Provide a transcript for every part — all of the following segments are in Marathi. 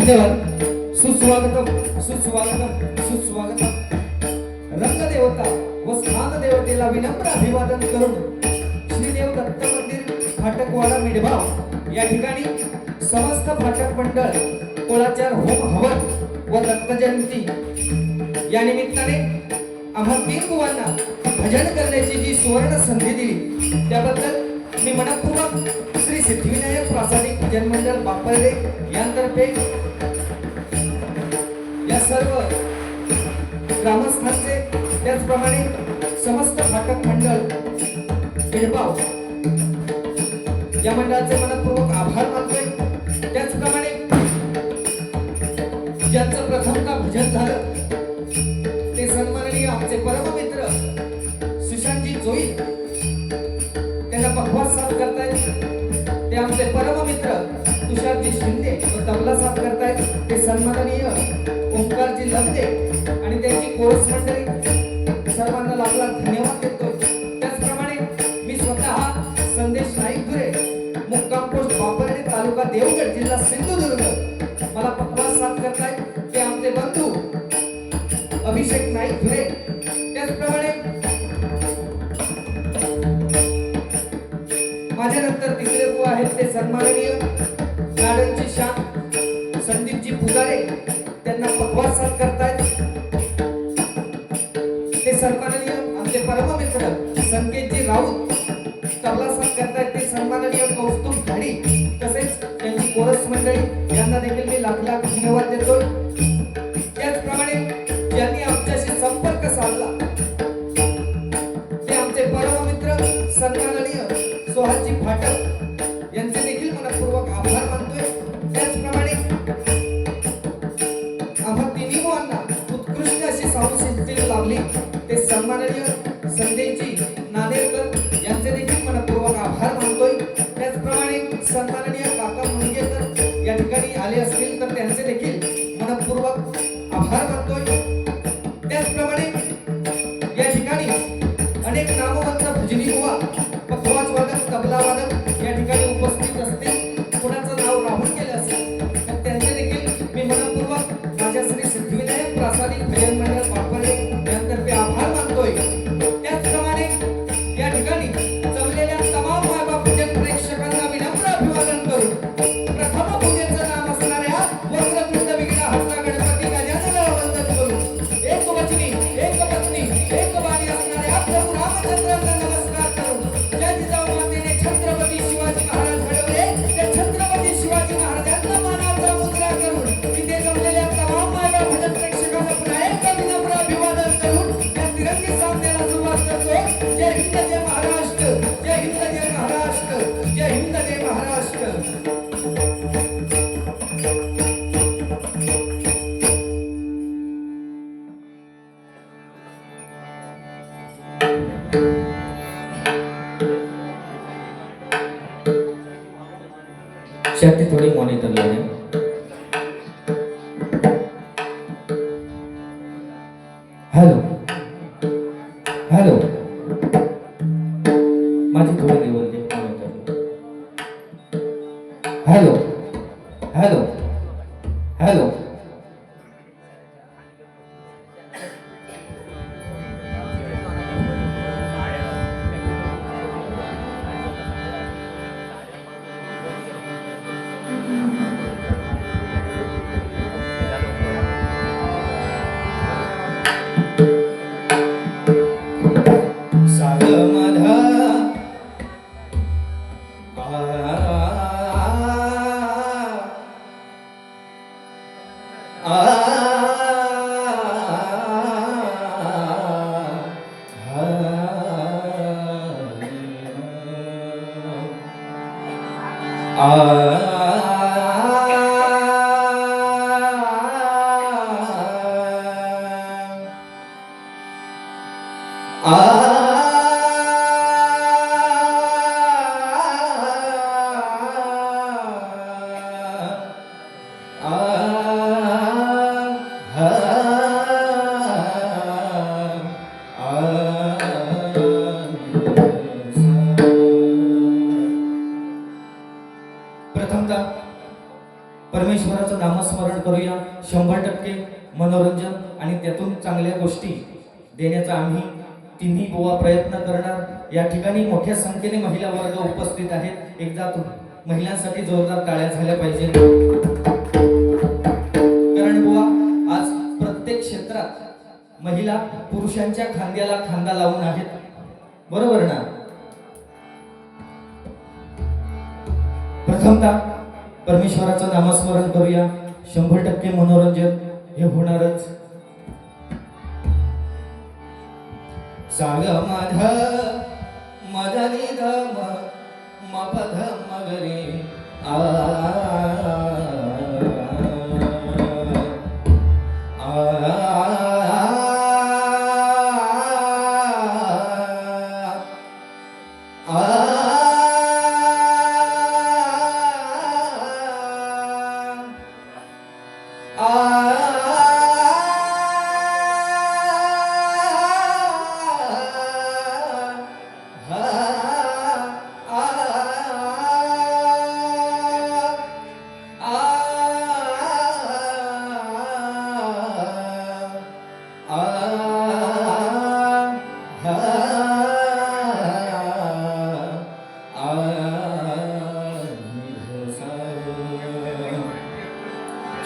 धन्यवाद. सुस्वागतम सुस्वागतम सुस्वागतम. रंगदेवता व स्थान देवतेला विनम्र अभिवादन करून श्रीदेव दत्त मंदिर फाटकवाडा मिडभाव या ठिकाणी समस्त फाटक मंडळ कुळाचार होम हवन व दत्त जयंती या निमित्ताने आम्हा तीन बुवांना भजन करण्याची जी सुवर्ण संधी दिली त्याबद्दल मी मनपूर्वक श्री सिद्धिविनायक प्रासादिक भजन मंडळ बापरडे यांतर्फे या सर्व ग्रामस्थांचे त्याचप्रमाणे समस्त फाटक मंडळ मिडभाव या मंडळाचे मनपूर्वक आभार मानतोय. त्याचप्रमाणे ज्यांचं प्रथमता भजन झालं ते सन्माननीय आमचे परममित्र सुशांतजी जोई त्यांना पखवाज साथ करतायत. ते आमचे परममित्र तुषारजी शिंदे व तबला साथ करतायत. ते सन्माननीय ओंकारजी लंदे आणि त्यांची कोरस मंडळी सर्वांना लागला धन्यवाद देतो. त्याचप्रमाणे मी स्वतः संदेश नाईकधुरे मुक्काम पोस्ट बापरडे तालुका देवगड जिल्हा सिंधुदुर्ग मला पखवाज साथ करतायत. ते आमचे बंधू अभिषेक नाईकधुरे. त्याचप्रमाणे माझ्या नंतर तिसरे बुवा आहेत ते सन्माननीय गार्डनचे शान संदीपजी पुजारे त्यांना पखवाज साथ करतायत. ते सन्माननीय आमचे परममित्र संकेतजी राऊत तबला साथ करतायत. ते सन्माननीय कौस्तुभ घाडी तसेच त्यांची कोरस मंडळी यांना देखील मी लाख लाख धन्यवाद देतो. त्याचप्रमाणे ज्यांनी आमच्याशी संपर्क साधला ते आमचे परममित्र सन्माननीय सोहाजी फाटक यांचे देखील मनपूर्वक आभार मानतोय. त्याचप्रमाणे आम्हा तिन्ही मुलांना उत्कृष्ट अशी साऊंड सिस्टीम लाभली ते सन्माननीय संदेशजी नादेरकर यांचे देखील मनपूर्वक आभार मानतोय. त्याचप्रमाणे सन्माननीय काका मुंगेकर या ठिकाणी आले असतील तर त्यांचे देखील मनपूर्वक आभार मानतोय. त्याचप्रमाणे या ठिकाणी अनेक नामवंत भजनी बुवा पखवाज वादक तबला वादक या ठिकाणी उपस्थित असतील. कोणाचं नाव राहून गेलं असेल तर त्यांचे देखील मी मनपूर्वक माझ्या श्री सिद्धिविनायक प्रासादिक भजन मंडळ बापरडे यांतर्फे आभार मानतोय. त्याचप्रमाणे या ठिकाणी जमलेल्या तमाम मायबाप भजन प्रेक्षकांना विनम्र अभिवादन करून प्रथम पूजेचं नाम असणाऱ्या वक्रतुंड विघ्नहर्ता गणपती गजाननाला वंदन करून एक वचनी एक पत्नी एक वाणी असणाऱ्या प्रभू रामचंद्रांना नमस्कार करून ज्या जिजाऊ मातेने छत्रपती शिवाजी महाराज घडवले त्या छत्रपती शिवाजी महाराजांना मानाचा मुद्रा करून तिथे जमलेल्या तमाम मायबाप भजन प्रेक्षकांना पुन्हा एकदा विनम्र अभिवादन करून या तिरंगी सामन्याला सुरुवात करतो. जय हिंद जय महाराष्ट्र. जय हिंद जय महाराष्ट्र. जय हिंद जय महाराष्ट्र. शक्ति थोड़ी मॉनिटर लेने हेलो हेलो माझी थोड़ी लेवल दे मॉनिटर हेलो हेलो हेलो प्रथमतः परमेश्वराचं नामस्मरण करूया. 100% मनोरंजन आणि त्यातून चांगल्या गोष्टी देण्याचा आम्ही तिन्ही बुवा प्रयत्न करणार. या ठिकाणी मोठ्या संख्येने महिला वर्ग उपस्थित आहेत. एकदा महिलांसाठी जोरदार टाळ्या झाल्या पाहिजे. कारण बुवा आज प्रत्येक क्षेत्रात महिला पुरुषांच्या खांद्याला खांदा लावून आहेत. बरोबर ना? प्रथमतः परमेश्वराचं नामस्मरण करूया. 100% मनोरंजन हे होणारच. साग मध मदनी धम मपध मगरे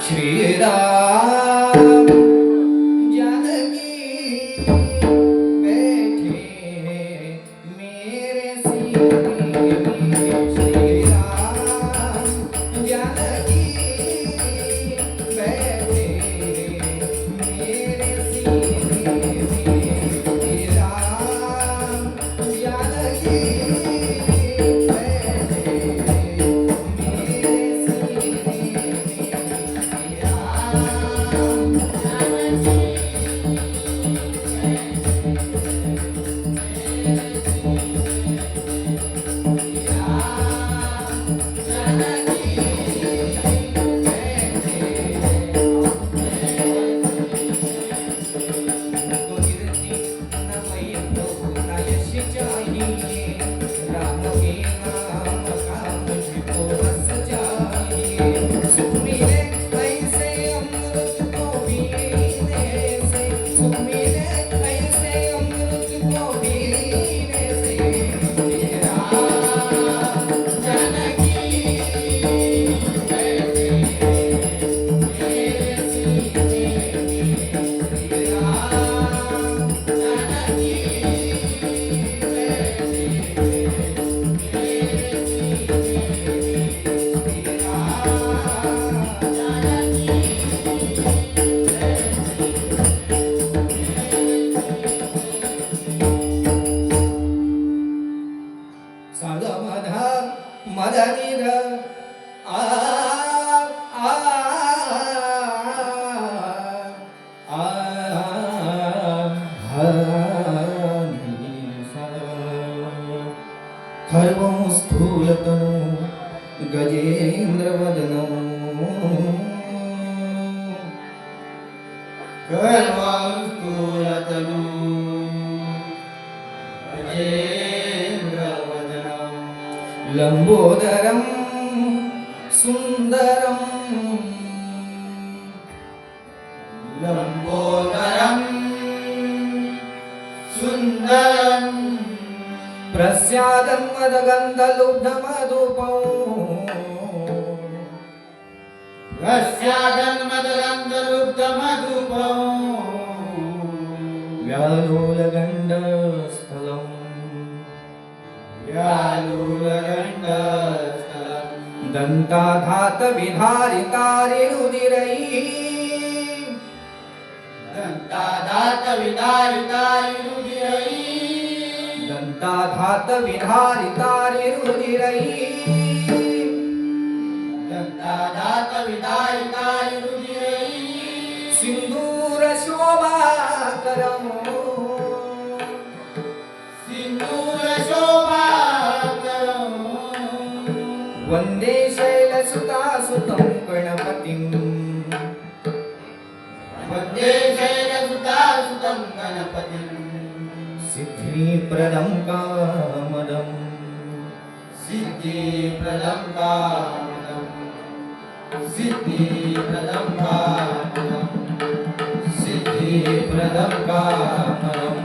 श्रीराम जानकी बैठे मेरे सीने. श्रीराम जानकी बैठे मेरे सीने. श्रीराम जानकी खर्वं स्थूलतनु गजेन्द्रवदनो. खर्वं स्थूलतनु गजेन्द्रवदनो. लंबोदरं सुन्दरं. लंबोदरं सुन्दरं. प्रस्यादन्मदगन्धलुब्धमधुपौ. प्रस्यादन्मदगन्धलुब्धमधुपौ. व्यालोलगण्डस्थलं. व्यालोलगण्डस्थलं. दन्ताघातविधारितारिरुधिरैः. दन्ताघातविधारितारिरुधिरैः. दन्ताघातविधारितारिरुधिरैः. दन्ताघातविधारितारिरुधिरैः. सिन्दूरशोभाकरं. सिन्दूरशोभाकरं. वन्दे शैलसुतासुतं गणपतिं. वन्दे शैलसुतासुतं गणपतिं. सिद्धिप्रदं कामदं. सिद्धिप्रदं कामदं. सिद्धिप्रदं कामदं सिद्धिप्रदं कामदं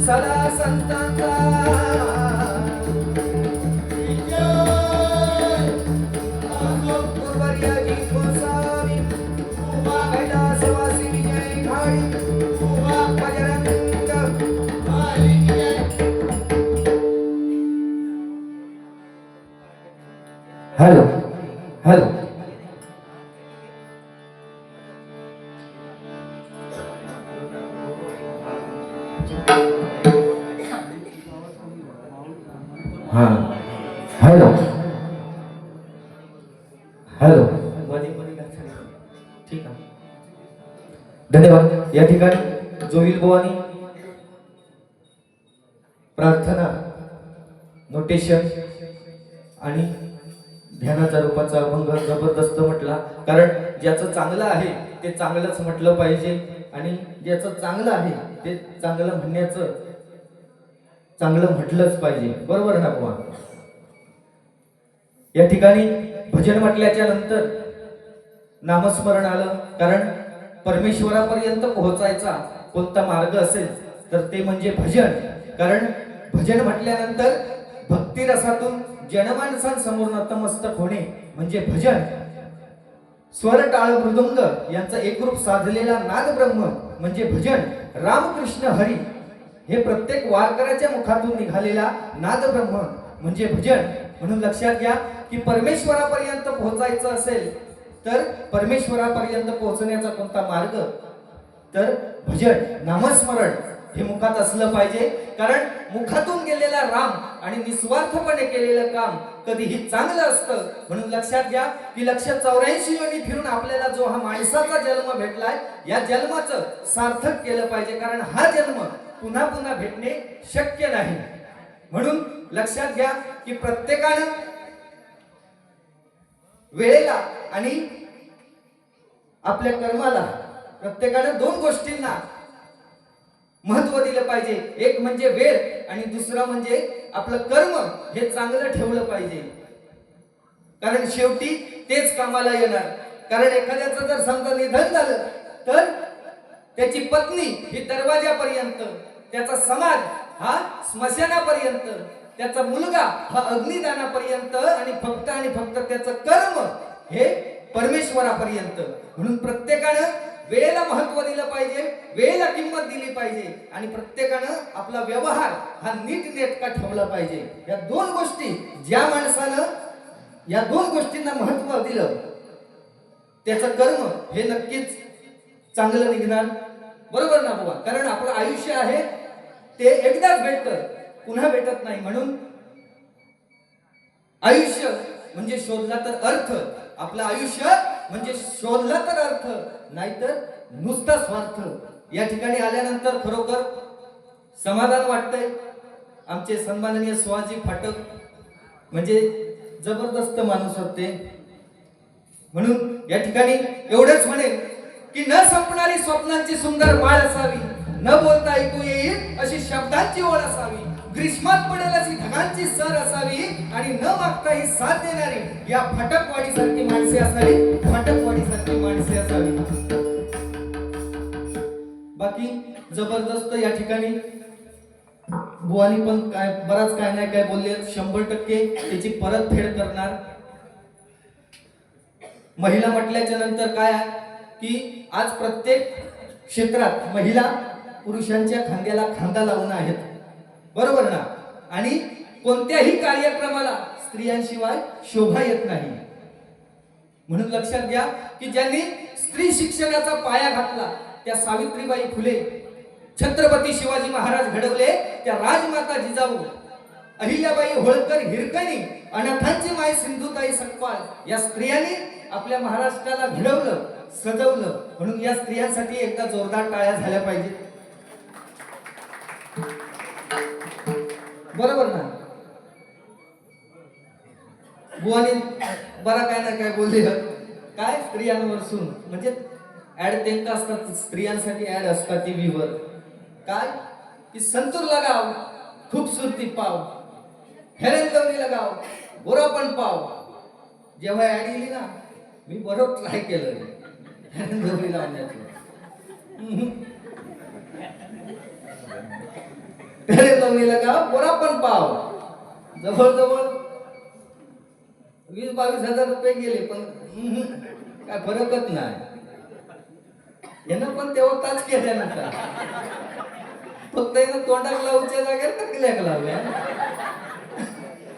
सदा संतांचा गुरुवर्याजी गोसावी कैलासवासी विजय घाडी बजरंग हेलो हेलो हाँ हेलो हेलो ठीक आहे धन्यवाद. या ठिकाणी जोईल भवानी प्रार्थना नोटेशन आणि ध्यानाच्या रूपाचा अभंग जबरदस्त म्हटला. कारण ज्याचं चांगलं आहे ते चांगलंच म्हटलं पाहिजे आणि ज्याचं चांगलं आहे ते चांगलं म्हणण्याचं चांगलं म्हटलंच पाहिजे. बरोबर ना बुवा. या ठिकाणी भजन म्हटल्याच्या नंतर नामस्मरण आलं. कारण परमेश्वरापर्यंत पोहोचायचा कोणता मार्ग असेल तर ते म्हणजे भजन. कारण भजन म्हटल्यानंतर भक्ती रसातून जनमानसांसमोर नतमस्तक होणे म्हणजे भजन. स्वर टाळ मृदुंग यांचा एकरूप साधलेला नाद ब्रह्म म्हणजे भजन. रामकृष्ण हरी हे प्रत्येक वारकऱ्याच्या मुखातून निघालेला नाद ब्रह्म म्हणजे भजन. म्हणून लक्षात घ्या की परमेश्वरापर्यंत पोहोचायचं असेल तर परमेश्वरापर्यंत पोहोचण्याचा कोणता मार्ग तर भजन नामस्मरण हे मुखात असलं पाहिजे. कारण मुखातून गेलेला राम आणि निस्वार्थपणे केलेलं काम कधीही चांगलं असतं. म्हणून लक्षात घ्या की 184 योनी फिरून आपल्याला जो हा माणसाचा जन्म भेटलाय या जन्माचं सार्थक केलं पाहिजे. कारण हा जन्म पुन्हा पुन्हा भेटणे शक्य नाही. म्हणून लक्षात घ्या की प्रत्येकानं वेळेला आणि आपल्या कर्माला प्रत्येकानं दोन गोष्टींना महत्व दिलं पाहिजे. एक म्हणजे वेळ आणि दुसरा म्हणजे आपलं कर्म हे चांगलं ठेवलं पाहिजे. कारण शेवटी तेच कामाला येणार. कारण एखाद्याचं जर समजा निधन झालं तर त्याची पत्नी ही दरवाजापर्यंत, त्याचा समाज हा स्मशानापर्यंत, त्याचा मुलगा हा अग्निदानापर्यंत आणि फक्त त्याचं कर्म हे परमेश्वरापर्यंत. म्हणून प्रत्येकानं वेळेला महत्व दिलं पाहिजे, वेळेला किंमत दिली पाहिजे आणि प्रत्येकानं आपला व्यवहार हा नीटनेटका ठेवला पाहिजे. या दोन गोष्टी ज्या माणसानं या दोन गोष्टींना महत्व दिलं त्याचं कर्म हे नक्कीच चांगलं निघणार. बरोबर ना बाबा? कारण आपलं आयुष्य आहे ते एकदाच भेटतं, पुन्हा भेटत नाही. म्हणून आयुष्य म्हणजे शोधला तर अर्थ, आपलं आयुष्य म्हणजे शोधला तर अर्थ, नाहीतर नुसता स्वार्थ. या ठिकाणी आल्यानंतर खरोखर समाधान वाटतंय. आमचे सन्माननीय सुहाजी फाटक म्हणजे जबरदस्त माणूस होते. म्हणून या ठिकाणी एवढंच म्हणेन की न संपणारी स्वप्नांची सुंदर माळ असावी, न बोलता ऐकू येईल अशी शब्दांची ओळ असावी, ग्रीष्मात पडेल अशी ढगांची सर असावी आणि न मागता ही साथ देणारी या फाटकवाडी सारखी माणसे असावी, फाटकवाडी सारखी माणसे असावी. बाकी जबरदस्त या ठिकाणी बुवानी पण काय बराच काय नाही काय बोलले. 100% त्याची परतफेड करणार. महिला म्हटल्याच्या नंतर काय आहे की आज प्रत्येक क्षेत्रात महिला पुरुषांच्या खांद्याला खांदा लावून आहेत. बरोबर ना? आणि कोणत्याही कार्यक्रमाला स्त्रियांशिवाय शोभा येत नाही. म्हणून लक्षात घ्या की ज्यांनी स्त्री शिक्षणाचा पाया घातला त्या सावित्रीबाई फुले, छत्रपती शिवाजी महाराज घडवले त्या राजमाता जिजाऊ, अहिल्याबाई होळकर हिरकणी, अनाथांची माय सिंधुताई सकपाळ या स्त्रियांनी आपल्या महाराष्ट्राला घडवलं, सजवलं. म्हणून या स्त्रियांसाठी एकदा जोरदार टाळ्या झाल्या पाहिजेत. बरोबर ना? बुवानी बरा काय ना काय बोलले. काय स्त्रियांवरसून म्हणजे ऍड त्यांका असतात, स्त्रियांसाठी ऍड असतात टीव्हीवर. काय की संतूर लगाव खूबसूरती पाव, हेरन लवली लगाव गोरापण पाव. जेव्हा ऍड येली ना मी बरोबर ट्राय केलं हेरन लवली लावण्याचं. हेरन लवली लगाव गोरापण पाव जवळजवळ 20-22 हजार रुपये गेले, पण काय फरकच नाही. यानं पण तेव्हा ताच केल्यानंतर फक्त यानं तोंडाक लावूच्या जागेवर टकल्याक लावल्या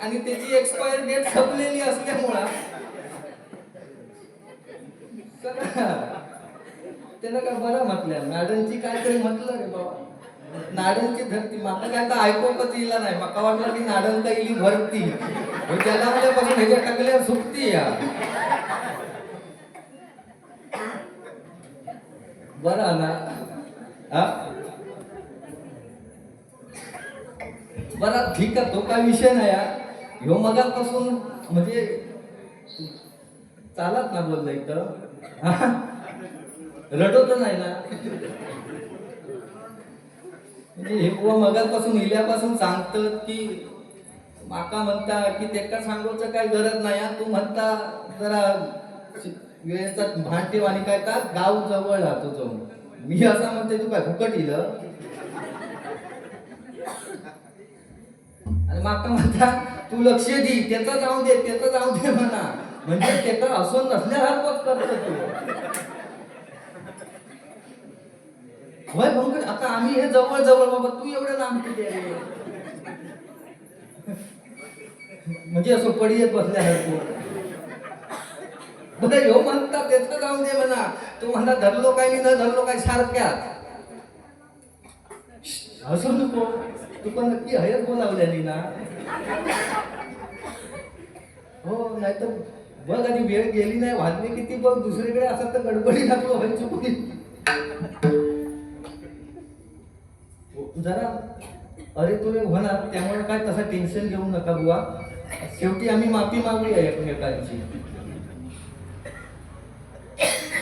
आणि त्याची एक्सपायर डेट संपलेली असल्यामुळं त्यानं काय बरं म्हटलं. नाडनची काहीतरी म्हटलं रे बाबा, नाडनची धरती. माका काय तर ऐकू कधीला नाही. माका वाटलं की नाडन कैली भरती त्याला माझ्यापासून ह्याच्या टाकल्या सुकती या. बरा ना? बरा ठीक आहे, तो काय विषय नाही यार. ह्यो मगापासून म्हणजे चालत ना बोललं इथं रडवत नाही ना. म्हणजे हे बुवा मगापासून इल्यापासून सांगतात की माका म्हणता की तेका सांगूचं काय गरज नाही. तू म्हणता जरा वेळेचा भान ठेव आणि काय का गाव जवळ राहतो जाऊन. मी असं म्हणते तू काय फुकट इल आणि माका म्हणता तू लक्ष दे, त्याचं जाऊ दे, त्याचं जाऊ दे म्हणा. म्हणजे त्याचा असून नसल्यासारखंच करतो तू. होय मग आता आम्ही हे जवळ जवळ बाबा, तू एवढं लांब किती आहे म्हणजे असं पडी येत बसल्यासारखं. बरं ह्यो म्हणता त्याचं जाऊ दे म्हणा, तू म्हणता धरलो काय मी न धरलो काय सारख्यात. असं नको, तू पण नक्की हयच बोलावल्यानी ना. हो नाहीतर बघ आधी वेळ गेली नाही, वाजले किती बघ, दुसरीकडे असं तर गडबडी लागलो व्हायची कोणी. जरा अरे तुरे होणार, त्यामुळे काय तसं टेन्शन घेऊ नका बुवा. शेवटी आम्ही माफी मागूया एकमेकांची.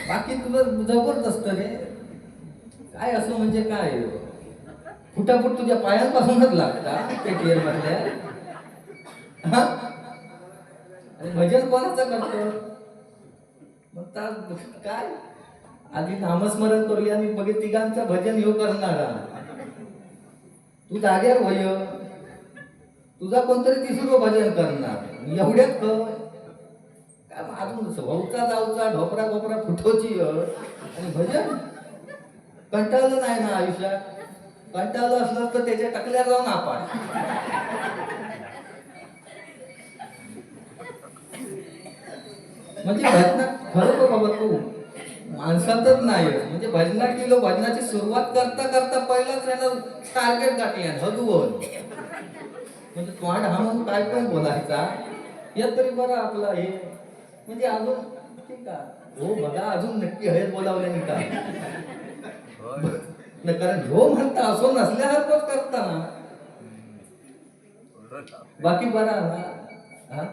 बाकी तुझं जबरदस्त रे काय असं म्हणजे काय फुटाफूट तुझ्या पायांपासूनच लागता ते टिअर मधल्या. आणि भजन कोणाचं करतो म्हणतात काय आधी नामस्मरण करूया आणि बघे तिघांचं भजन ह्यो करणारा. तू जाग्यावर होय, तुझा कोणतरी तिसरं भजन करणार एवढ्यात काय अजून भाऊचा जाऊचा ढोपरा गोपरा फुटोची आणि भजन. कंटाळलं नाही ना आयुष्यात? कंटाळलं असलं तर त्याच्या टकल्या जाऊन आपण म्हणजे भजनात खरं बाबा तू माणसातच नाही म्हणजे भजनात गेलो, भजनाची सुरुवात करता करता पहिलाच यानं टार्गेट गाठले हगवण म्हणजे तोंड हा म्हणून काय पण बोलायचा या तरी बरं आपला हे म्हणजे अजून ठीक आहे हो बघा अजून नक्की हळद बोलावले नाही का नाही कारण हो म्हणता असो नसल्यासारखंच करताना बाकी बरा ना हा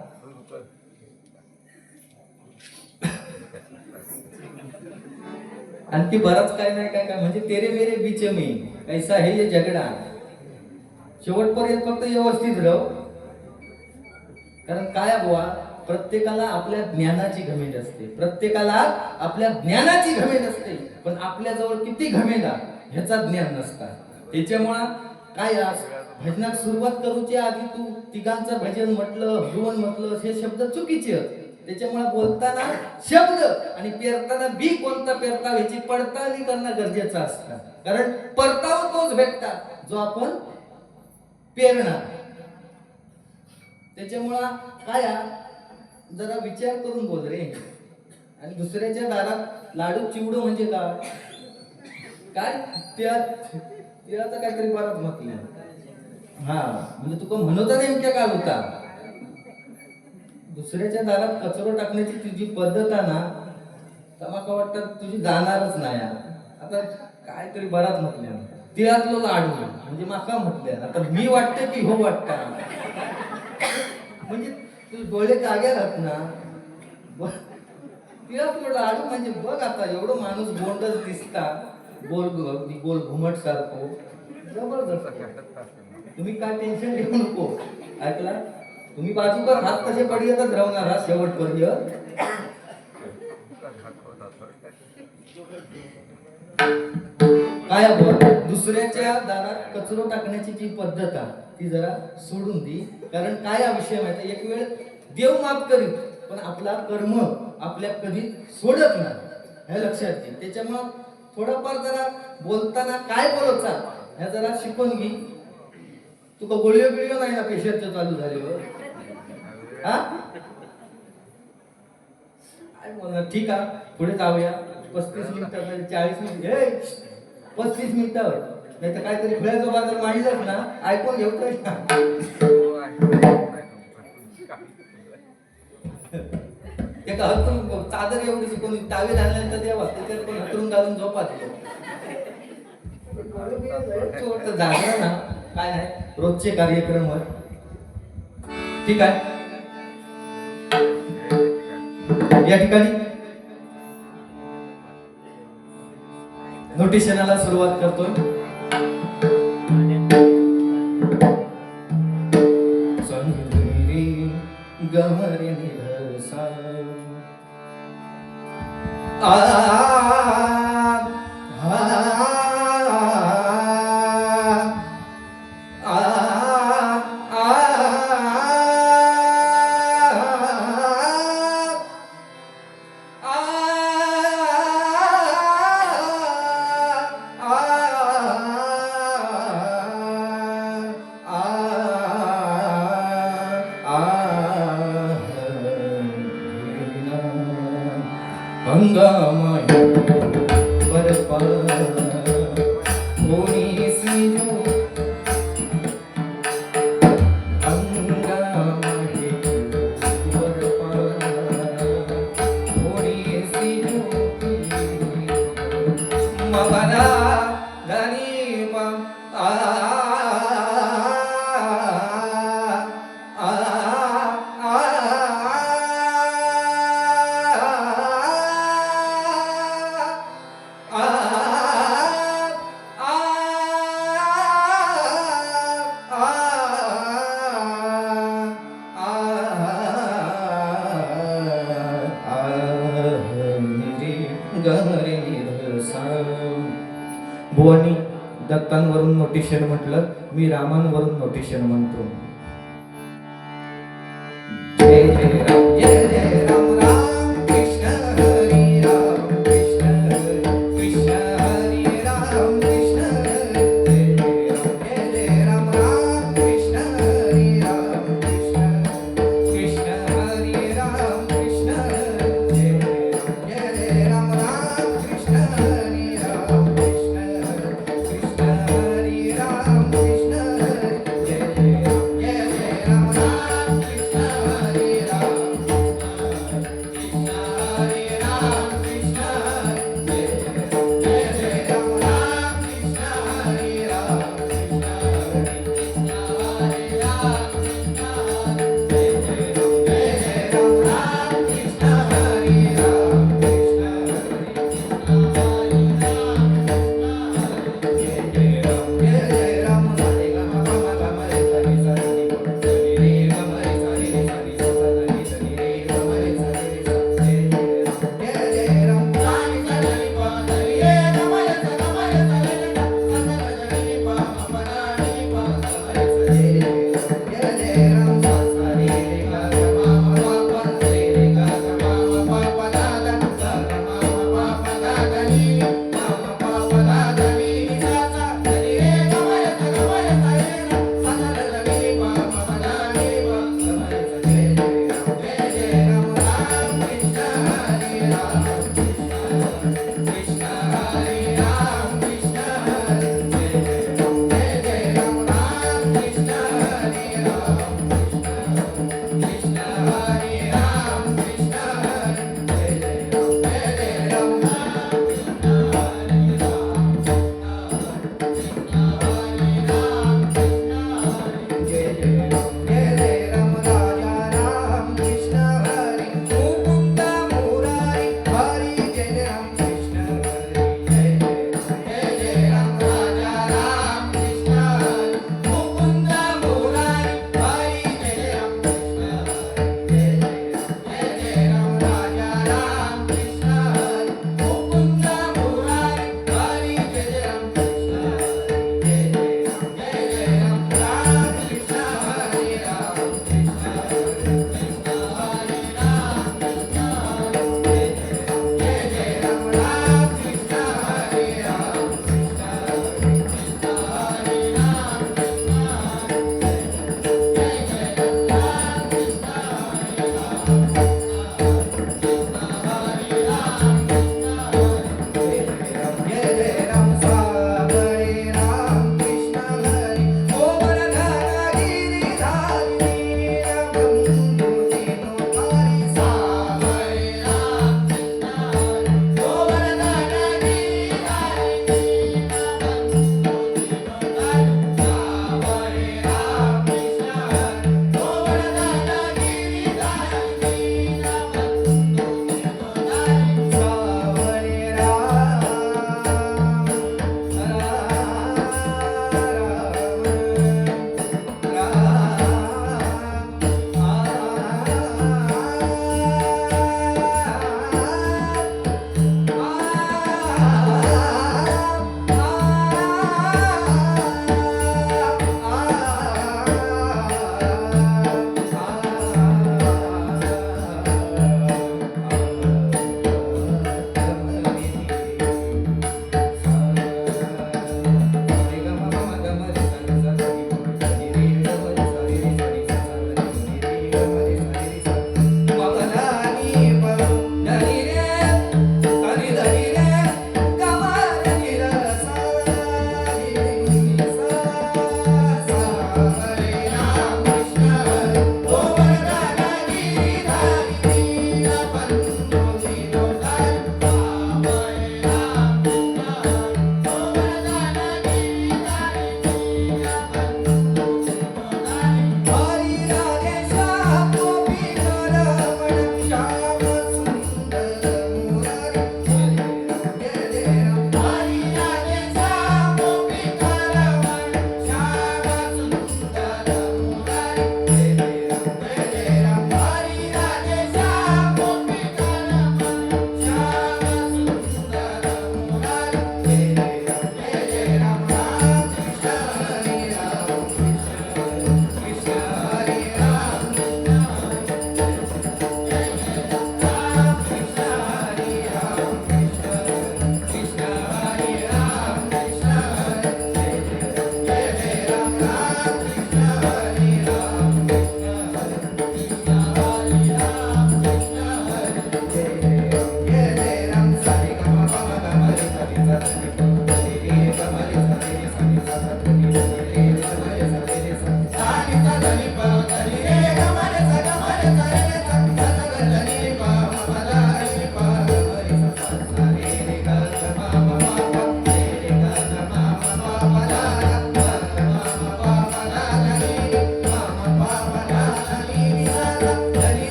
आणखी बराच काय नाही काय काय म्हणजे तेरे मेरे बीच में ऐसा है ये झगडा शेवटपर्यंत फक्त व्यवस्थित राह कारण काय बुवा प्रत्येकाला आपल्या ज्ञानाची घमेंड असते प्रत्येकाला आपल्या ज्ञानाची घमेंड असते पण आपल्या जवळ किती घमेंडा ह्याचा ज्ञान नसता त्याच्यामुळं काय आज भजनात सुरुवात करूच्या आधी तू तिघांचं भजन म्हटलं हनुमान म्हटलं हे शब्द चुकीचे आहेत त्याच्यामुळे बोलताना शब्द आणि पेरताना बी कोणता पेरता याची पडताळणी करणं गरजेचं असतं कारण परतावा तोच भेटतात जो आपण पेरणार त्याच्यामुळं काय जरा विचार करून बोल रे आणि दुसऱ्याच्या दारात लाडू चिवडू म्हणजे काय तिळाचं काहीतरी बराच म्हटलं हा म्हणजे तुका म्हणता नेमक्या काय होता दुसऱ्याच्या दारात कचरो टाकण्याची तुझी पद्धत आहे ना तर मला वाटतं तुझी जाणारच नाही आता काहीतरी बराच म्हटलं तिळातलं लाडू म्हणजे माका म्हटलं आता मी वाटते की हो वाटत म्हणजे तू डोळे जागे राहत ना तिळातलं लाडू म्हणजे बघ आता एवढं माणूस गोंडच दिसता गोल घुमट सारखो जबरदस्त तुम्ही काय टेन्शन घेऊ नको ऐकला तुम्ही बाजूकर हात कसे पडलेतच राहणार हा शेवटपर्यंत काय दुसऱ्याच्या दारात कचरो टाकण्याची जी पद्धत आहे ती जरा सोडून दी कारण काय हा विषय माहिती एक वेळ देव माफ करीत पण आपला कर्म आपल्या कधी सोडत नाही हे लक्षात घे त्याच्यामुळं थोडंफार जरा बोलताना काय बोलायचा ह्या जरा शिकून घे तुका गोळीओ बिळीओ नाही ना पेशंटचं चालू झाल्यावर हा काय बोलणार ठीक आहे पुढे जाऊया 35 मिनिटं 40 मिनिट 35 मिनिटावर नाही तर काहीतरी खुल्याचा बाजार मांडलंच ना ऐकून घेऊ ना ते का हतरून चादर एवढी कोणी टावेल आणल्यानंतर देवा त्याच्यात पण हतरून घालून झोपा जागरण ना काय नाही रोजचे कार्यक्रम ठीक आहे या ठिकाणी नोटिशनाला सुरुवात करतोय गमरे निरसा भुवनी दत्तांवरून नोटिशन म्हटलं मी रामांवरून नोटिशन म्हणतो जय जय राम जय जय राम राम कृष्ण हरी राम कृष्ण कृष्ण हरी राम कृष्ण जय जय राम राम कृष्ण हरी राम कृष्ण कृष्ण हरी राम कृष्ण जय जय राम राम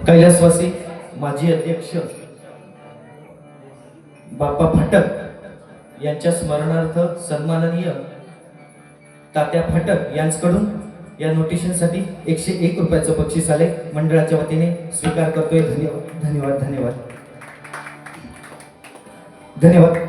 कैलासवासी माजी अध्यक्ष बाप्पा फाटक यांच्या स्मरणार्थ सन्माननीय तात्या फाटक यांच्याकडून या नोटिशनसाठी 101 रुपयाचं बक्षीस आले. मंडळाच्या वतीने स्वीकार करतोय. धन्यवाद धन्यवाद धन्यवाद धन्यवाद.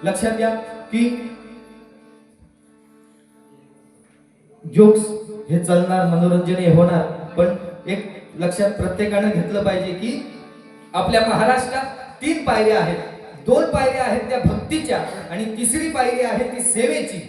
लक्षात घ्या की जोक्स हे चालणार, मनोरंजन हे होणार, पण एक लक्षात प्रत्येकानं घेतलं पाहिजे की आपल्या महाराष्ट्रात 3 पायऱ्या आहेत. 2 पायऱ्या आहेत त्या भक्तीच्या आणि तिसरी पायरी आहे ती सेवेची.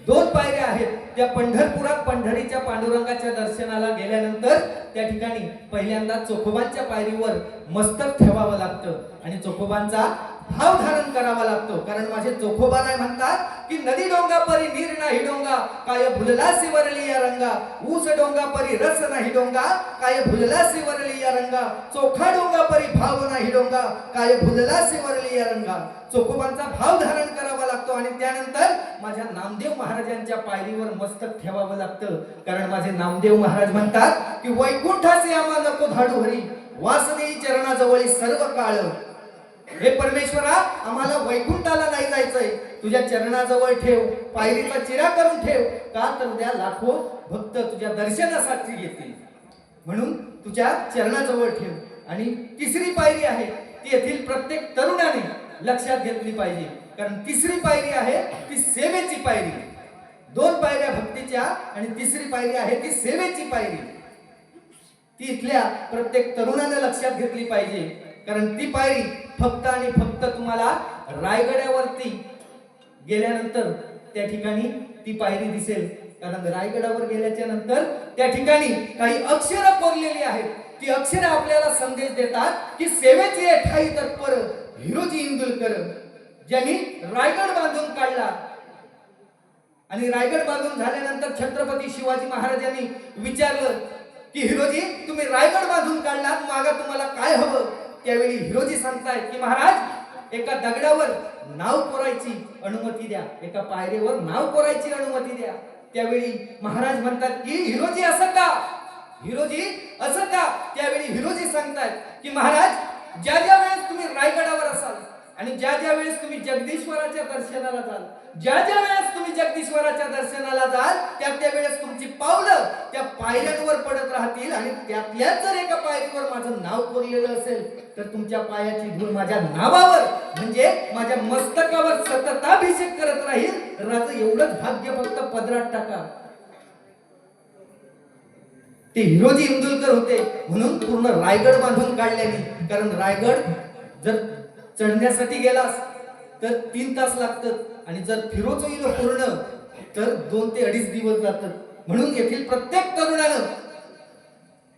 2 पायऱ्या आहेत त्या पंढरपुरात पंढरीच्या पांडुरंगाच्या दर्शनाला गेल्यानंतर त्या ठिकाणी पहिल्यांदा चोखोबांच्या पायरीवर मस्तक ठेवावं लागतं आणि चोखोबांचा भाव धारण करावा लागतो. कारण माझे चोखोबा नाही म्हणतात की नदी डोंगा परी नीर नाही डोंगा, काय भुललासी वरली या रंगा. ऊस डोंगा परी रस नाही डोंगा, काय भुललासी वरली या रंगा. चोखा डोंगा परी भाव नाही डोंगा, काय भुललासी वरली या रंगा. चोखोबांचा भाव धारण करावा लागतो आणि त्यानंतर माझ्या नामदेव महाराजांच्या पायरीवर मस्तक ठेवावं लागतं. कारण माझे नामदेव महाराज म्हणतात की वैकुंठाचे आम्हा नको धाडू हरी, वासने चरणाजवळी सर्व काळ. हे परमेश्वरा, आम्हाला वैकुंठाला नाही जायचंय, तुझ्या चरणाजवळ ठेव, पायरीचा चिरा करून ठेव. का तर उद्या लाखो भक्त तुझ्या दर्शनासाठी येतील, म्हणून तुझ्या चरणाजवळ ठेव. आणि तिसरी पायरी आहे ती येथील प्रत्येक तरुणाने लक्षात घेतली पाहिजे. कारण तिसरी पायरी आहे ती सेवेची पायरी. 2 पायऱ्या भक्तीच्या आणि तिसरी पायरी आहे ती सेवेची पायरी. ती इथल्या प्रत्येक तरुणाने लक्षात घेतली पाहिजे. कारण ती पायरी फक्त आणि फक्त तुम्हाला रायगडावरती गेल्यानंतर त्या ठिकाणी ती पायरी दिसेल. कारण रायगडावर गेल्याच्या नंतर त्या ठिकाणी काही अक्षरं कोरलेली आहेत. ती अक्षरं आपल्याला संदेश देतात की सेवेचे ठाई तत्पर हिरोजी इंदुलकर, ज्यांनी रायगड बांधून काढला. आणि रायगड बांधून झाल्यानंतर छत्रपती शिवाजी महाराजांनी विचारलं की हिरोजी, तुम्ही रायगड बांधून काढलात, मागा तुम्हाला काय हवं. त्यावेळी हिरोजी सांगतायत की महाराज, एका दगडावर नाव कोरायची अनुमती द्या, एका पायरीवर नाव कोरायची अनुमती द्या. त्यावेळी महाराज म्हणतात की हिरोजी असं का, हिरोजी असं का. त्यावेळी हिरोजी सांगतायत की महाराज, ज्या ज्या वेळेस तुम्ही रायगडावर असाल आणि ज्या ज्या वेळेस तुम्ही जगदीश्वराच्या दर्शनाला जाल, ज्या ज्या वेळेस तुम्ही जगदीश्वराच्या दर्शनाला जाल, त्या त्या वेळेस तुमची पावलं त्या पायऱ्यांवर पडत राहतील आणि त्यातल्याच जर एका पायरीवर माझं नाव कोरलेलं असेल तर तुमच्या पायाची धूळ माझ्या नावावर म्हणजे माझ्या मस्तकावर सतताभिषेक करत राहील. राज एवढंच भाग्य फक्त पदरात टाका. ते हिरोजी इंदुलकर होते म्हणून पूर्ण रायगड बांधून काढल्याने. कारण रायगड जर चढण्यासाठी गेलास तर 3 तास लागतात आणि जर फिरोचोईला पूर्ण तर 2 ते 2.5 दिवस जातात. म्हणून येथील प्रत्येक तरुणानं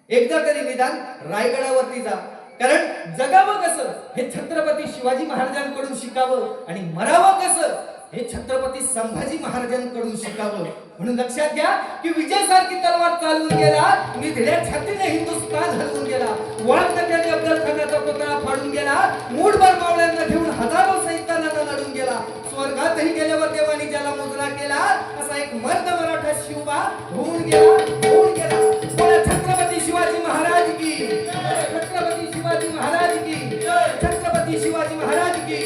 एकदा तरी निदान रायगडावरती जा. कारण जगावं कसं हे छत्रपती शिवाजी महाराजांकडून शिकावं आणि मरावं कसं हे छत्रपती संभाजी महाराजांकडून शिकावं. म्हणून लक्षात घ्या की विजय सारखी तलवार चालवून गेला, निधड्या छातीने हिंदुस्थान हलवून गेला, वाळकट्याने अफजल खानाचा पुतळा फाडून गेला, मूठभर मावळ्यांना घेऊन हजारो सैतानांना लढून गेला. स्वर्गातही गेल्यावर देवानी ज्याला मुजरा केला, असा एक मर्द मराठा शिवबा होऊन गेला. बोला छत्रपती शिवाजी महाराज की, छत्रपती शिवाजी महाराज की, छत्रपती शिवाजी महाराज की.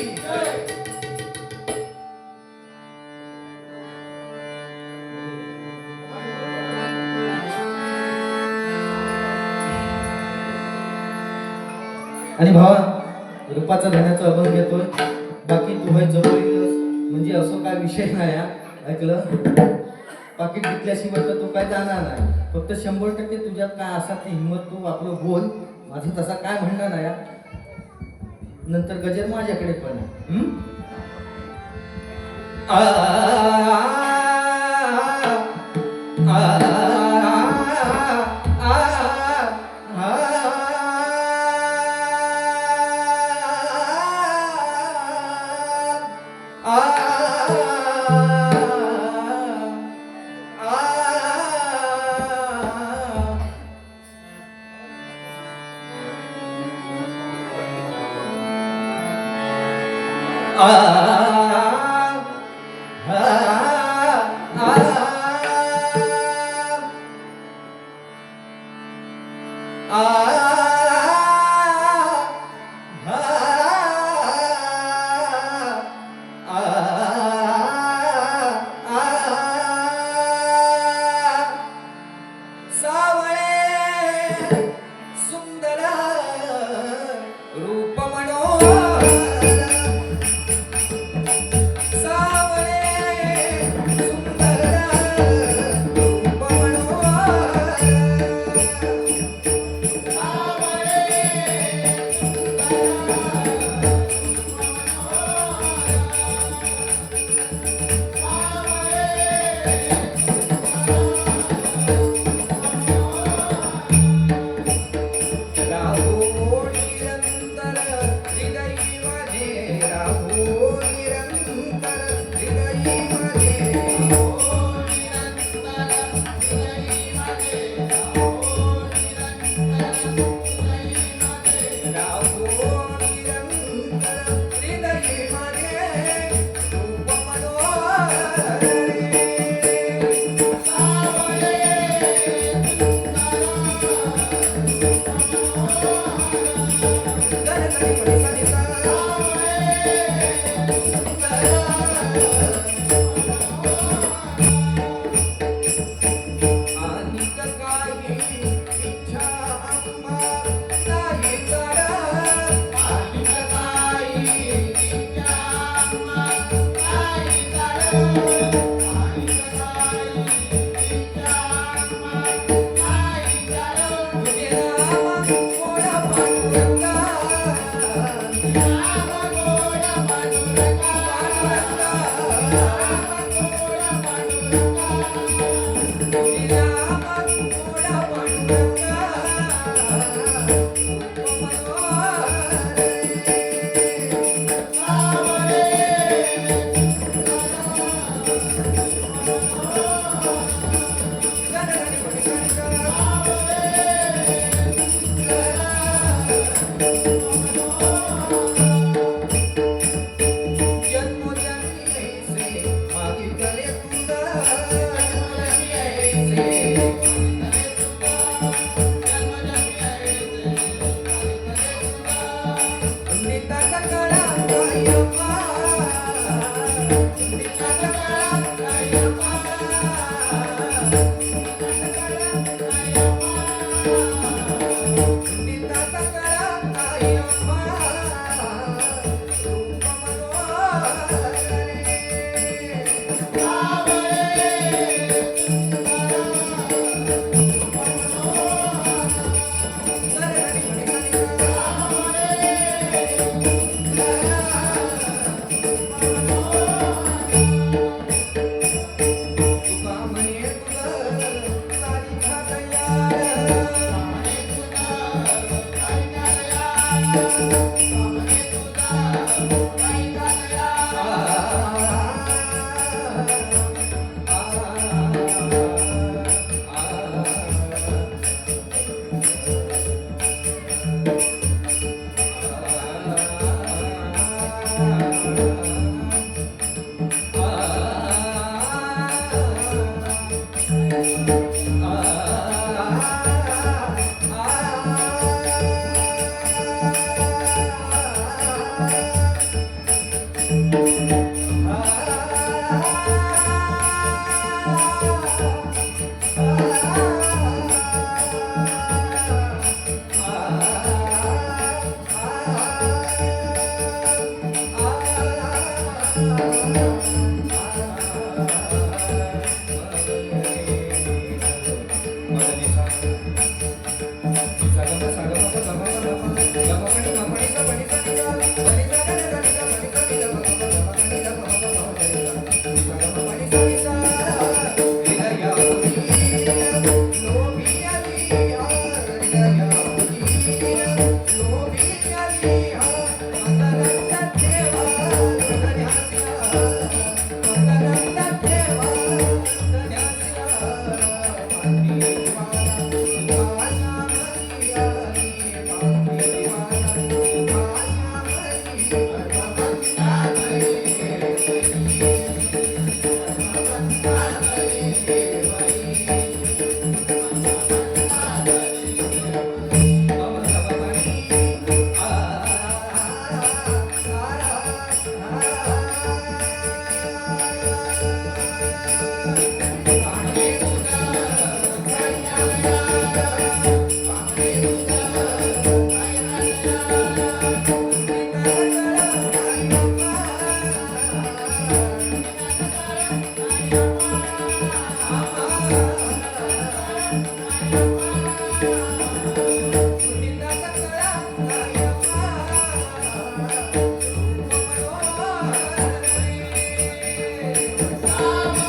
आणि भावा, रूपाचा धनाचा अभंग घेतोय. बाकी तू है जवळ म्हणजे असं काय विषय नाही. ऐकलं, पाकिट घेतल्याशिवाय तर तू काय जाणार नाही. फक्त 100% तुझ्यात काय असा ती हिंमत तू आपलं बोल. माझं तसा काय म्हणणं नाही. नंतर गजर माझ्याकडे पण आहे. राहो निरंतर हृदयी माझे राहो निरंतर हृदयी माझे राहो निरंतर हृदयी माझे रूप मनोहर अनिक काही इच्छा आम्हा नाही कर अनिक काही इच्छा आम्हा नाही कर अनिक काही इच्छा आम्हा नाही कर तुझे नाम गोड पांडुरंगा नाम गोड पांडुरंगा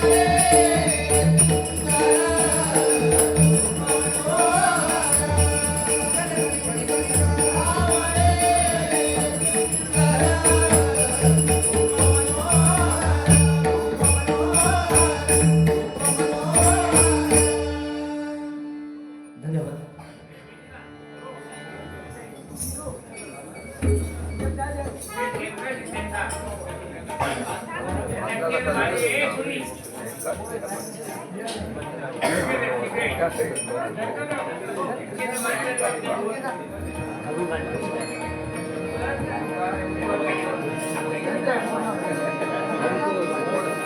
Amen.